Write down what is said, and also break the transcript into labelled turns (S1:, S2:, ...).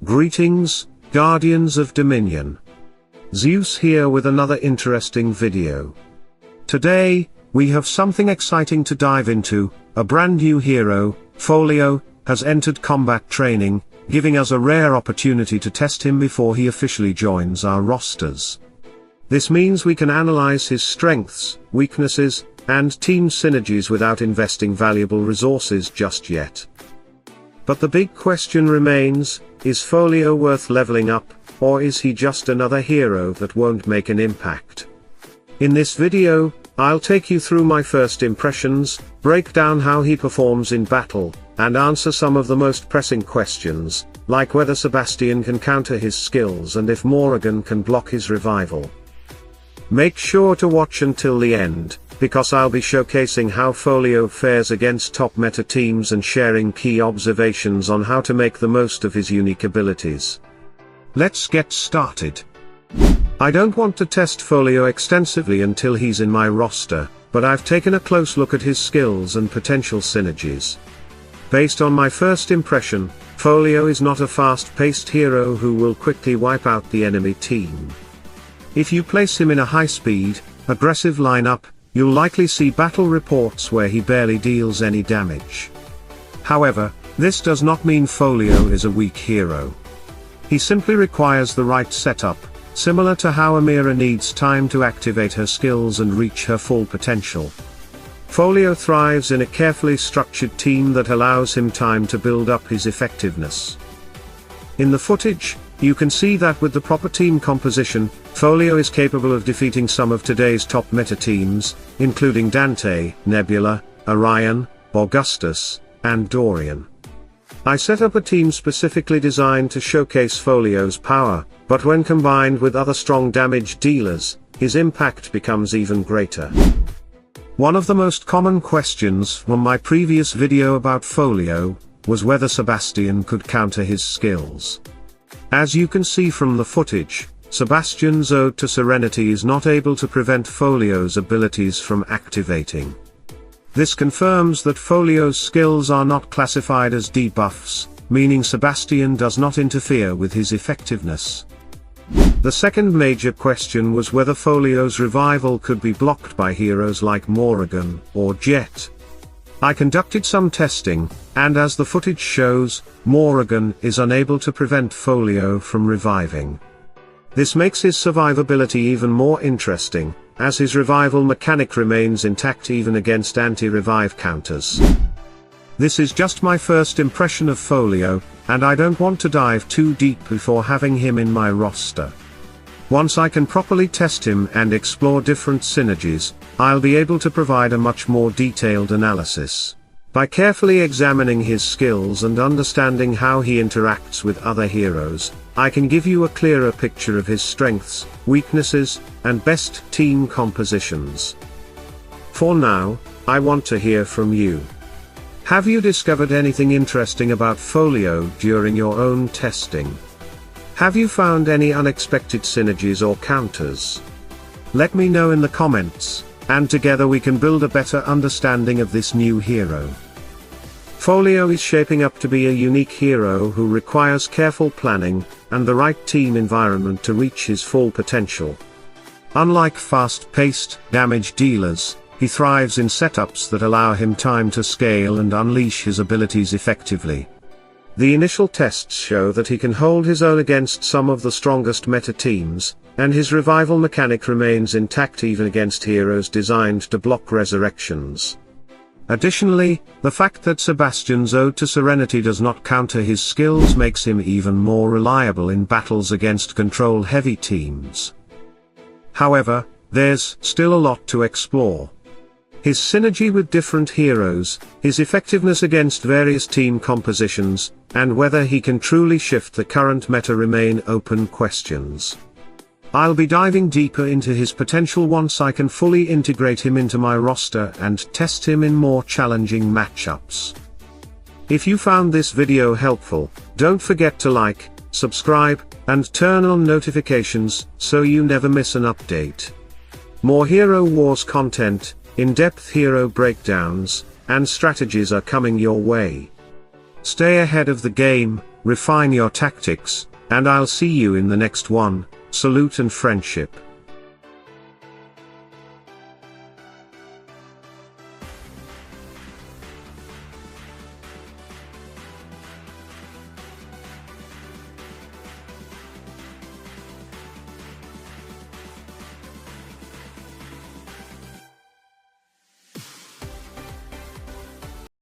S1: Greetings, Guardians of Dominion. Zeus here with another interesting video. Today, we have something exciting to dive into. A brand new hero, Folio, has entered combat training, giving us a rare opportunity to test him before he officially joins our rosters. This means we can analyze his strengths, weaknesses, and team synergies without investing valuable resources just yet. But the big question remains, is Folio worth leveling up, or is he just another hero that won't make an impact? In this video, I'll take you through my first impressions, break down how he performs in battle, and answer some of the most pressing questions, like whether Sebastian can counter his skills and if Morrigan can block his revival. Make sure to watch until the end, because I'll be showcasing how Folio fares against top meta teams and sharing key observations on how to make the most of his unique abilities. Let's get started. I don't want to test Folio extensively until he's in my roster, but I've taken a close look at his skills and potential synergies. Based on my first impression, Folio is not a fast-paced hero who will quickly wipe out the enemy team. If you place him in a high-speed, aggressive lineup, you'll likely see battle reports where he barely deals any damage. However, this does not mean Folio is a weak hero. He simply requires the right setup, similar to how Amira needs time to activate her skills and reach her full potential. Folio thrives in a carefully structured team that allows him time to build up his effectiveness. In the footage, you can see that with the proper team composition, Folio is capable of defeating some of today's top meta teams, including Dante, Nebula, Orion, Augustus, and Orion. I set up a team specifically designed to showcase Folio's power, but when combined with other strong damage dealers, his impact becomes even greater. One of the most common questions from my previous video about Folio was whether Sebastian could counter his skills. As you can see from the footage, Sebastian's Ode to Serenity is not able to prevent Folio's abilities from activating. This confirms that Folio's skills are not classified as debuffs, meaning Sebastian does not interfere with his effectiveness. The second major question was whether Folio's revival could be blocked by heroes like Morrigan or Jet. I conducted some testing, and as the footage shows, Morrigan is unable to prevent Folio from reviving. This makes his survivability even more interesting, as his revival mechanic remains intact even against anti-revive counters. This is just my first impression of Folio, and I don't want to dive too deep before having him in my roster. Once I can properly test him and explore different synergies, I'll be able to provide a much more detailed analysis. By carefully examining his skills and understanding how he interacts with other heroes, I can give you a clearer picture of his strengths, weaknesses, and best team compositions. For now, I want to hear from you. Have you discovered anything interesting about Folio during your own testing? Have you found any unexpected synergies or counters? Let me know in the comments, and together we can build a better understanding of this new hero. Folio is shaping up to be a unique hero who requires careful planning, and the right team environment to reach his full potential. Unlike fast-paced damage dealers, he thrives in setups that allow him time to scale and unleash his abilities effectively. The initial tests show that he can hold his own against some of the strongest meta teams, and his revival mechanic remains intact even against heroes designed to block resurrections. Additionally, the fact that Sebastian's Ode to Serenity does not counter his skills makes him even more reliable in battles against control-heavy teams. However, there's still a lot to explore. His synergy with different heroes, his effectiveness against various team compositions, and whether he can truly shift the current meta remain open questions. I'll be diving deeper into his potential once I can fully integrate him into my roster and test him in more challenging matchups. If you found this video helpful, don't forget to like, subscribe, and turn on notifications so you never miss an update. More Hero Wars content, in-depth hero breakdowns, and strategies are coming your way. Stay ahead of the game, refine your tactics, and I'll see you in the next one. Salute and friendship.